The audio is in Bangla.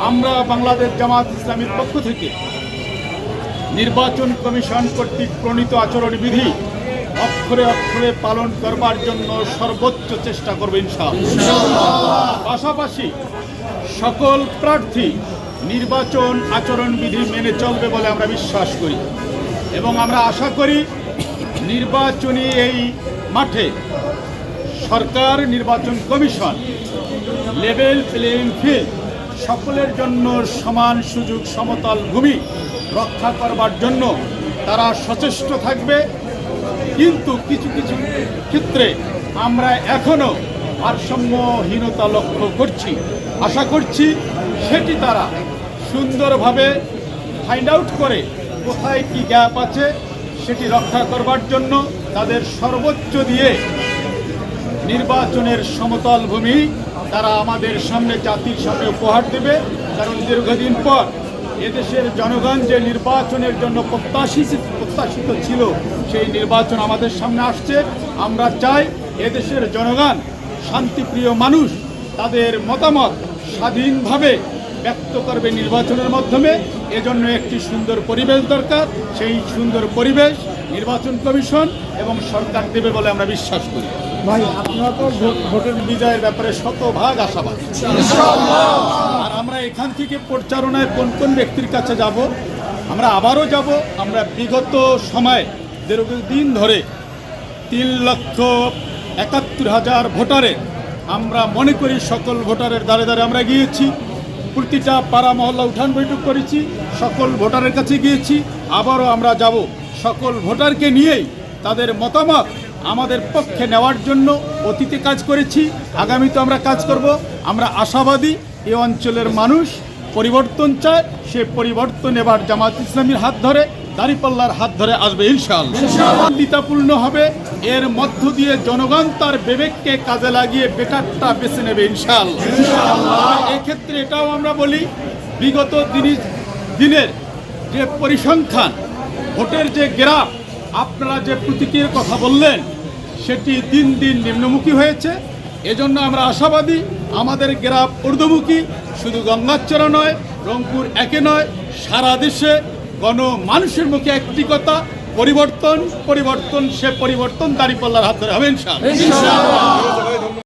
আমরা বাংলাদেশ জামাত ইসলামীর পক্ষ থেকে নির্বাচন কমিশন কর্তৃক প্রণীত আচরণবিধি অক্ষরে অক্ষরে পালন করবার জন্য সর্বোচ্চ চেষ্টা করবে ইনশাআল্লাহ। পাশাপাশি সকল প্রার্থী নির্বাচন আচরণবিধি মেনে চলবে বলে আমরা বিশ্বাস করি এবং আমরা আশা করি নির্বাচনী এই মাঠে সরকার, নির্বাচন কমিশন লেভেল প্লেইং ফিল্ড, সকলের জন্য সমান সুযোগ, সমতল ভূমি রক্ষা করবার জন্য তারা সচেষ্ট থাকবে। কিন্তু কিছু কিছু ক্ষেত্রে আমরা এখনও ভারসাম্যহীনতা লক্ষ্য করছি। আশা করছি সেটি তারা সুন্দরভাবে ফাইন্ড আউট করে কোথায় কি গ্যাপ আছে সেটি রক্ষা করবার জন্য তাদের সর্বোচ্চ দিয়ে নির্বাচনের সমতল ভূমি তারা আমাদের সামনে, জাতির সামনে উপহার দেবে। কারণ দীর্ঘদিন পর এদেশের জনগণ যে নির্বাচনের জন্য প্রত্যাশিত ছিল, সেই নির্বাচন আমাদের সামনে আসছে। আমরা চাই এদেশের জনগণ, শান্তিপ্রিয় মানুষ, তাদের মতামত স্বাধীনভাবে ব্যক্ত করবে নির্বাচনের মাধ্যমে। এজন্য একটি সুন্দর পরিবেশ দরকার। সেই সুন্দর পরিবেশ নির্বাচন কমিশন এবং সরকার দেবে বলে আমরা বিশ্বাস করি। ভাই, আপনারা তো ভোটের বিজয়ের ব্যাপারে শতভাগ আশাবাদ। আর আমরা এখান থেকে প্রচারণায় কোন কোন ব্যক্তির কাছে যাব, আমরা আবারও যাব। আমরা বিগত সময়ে দীর্ঘদিন ধরে 3,71,000 ভোটারের আমরা মনে করি সকল ভোটারের দ্বারে দ্বারে আমরা গিয়েছি। প্রতিটা পাড়া মহল্লা উঠান বৈঠক করেছি, সকল ভোটারের কাছে গিয়েছি। আবারও আমরা যাব সকল ভোটারকে নিয়েই তাদের মতামত আমাদের পক্ষে নেওয়ার জন্য। অতীতে কাজ করেছি, আগামীতে আমরা কাজ করব। আমরা আশাবাদী এই অঞ্চলের মানুষ পরিবর্তন চায়। সে পরিবর্তন এবার জামাত ইসলামীর হাত ধরে, দাঁড়িপাল্লার হাত ধরে আসবে ইনশাআল্লাহ। দিতাপূর্ণ হবে। এর মধ্য দিয়ে জনগণ তার বিবেককে কাজে লাগিয়ে বেটারটা বেছে নেবে ইনশাআল্লাহ। এক্ষেত্রে এটাও আমরা বলি, বিগত দিনের যে পরিসংখ্যান, ভোটের যে গ্রাফ, আপনারা যে প্রতীকের কথা বললেন, সেটি দিন দিন নিম্নমুখী হয়েছে। এজন্য আমরা আশাবাদী আমাদের গ্রাফ ঊর্ধ্বমুখী। শুধু গঙ্গাচড়া নয়, রংপুর একে নয়, সারা দেশে মানুষের মুখে একটি কথা, পরিবর্তন। সে পরিবর্তন দাঁড়িপাল্লার হাত ধরে হবে ইনশাআল্লাহ।